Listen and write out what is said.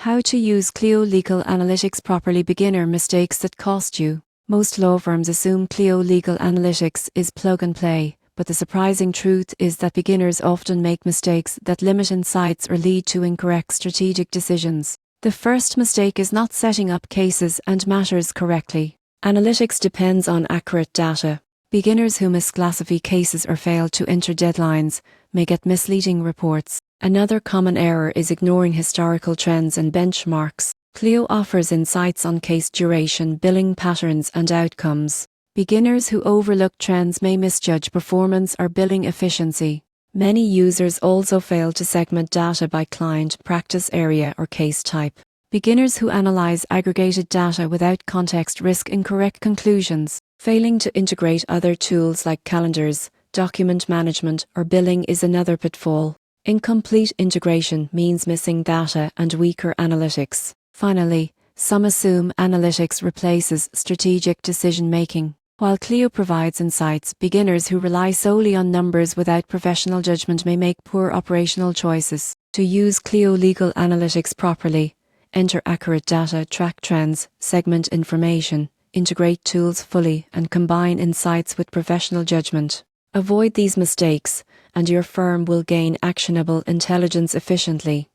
How to use Clio legal analytics properly. Beginner mistakes that cost you. Most law firms assume Clio legal analytics is plug and play, but the surprising truth is that beginners often make mistakes that limit insights or lead to incorrect strategic decisions. The first mistake is not setting up cases and matters correctly. Analytics depends on accurate data. Beginners who misclassify cases or fail to enter deadlines may get misleading reports. Another common error is ignoring historical trends and benchmarks. Clio offers insights on case duration, billing patterns, and outcomes. Beginners who overlook trends may misjudge performance or billing efficiency. Many users also fail to segment data by client, practice area, or case type. Beginners who analyze aggregated data without context risk incorrect conclusions. Failing to integrate other tools like calendars, document management, or billing is another pitfall. Incomplete integration means missing data and weaker analytics. Finally, some assume analytics replaces strategic decision-making. While Clio provides insights, beginners who rely solely on numbers without professional judgment may make poor operational choices. To use Clio legal analytics properly, enter accurate data, track trends, segment information, integrate tools fully, and combine insights with professional judgment. Avoid these mistakes, and your firm will gain actionable intelligence efficiently.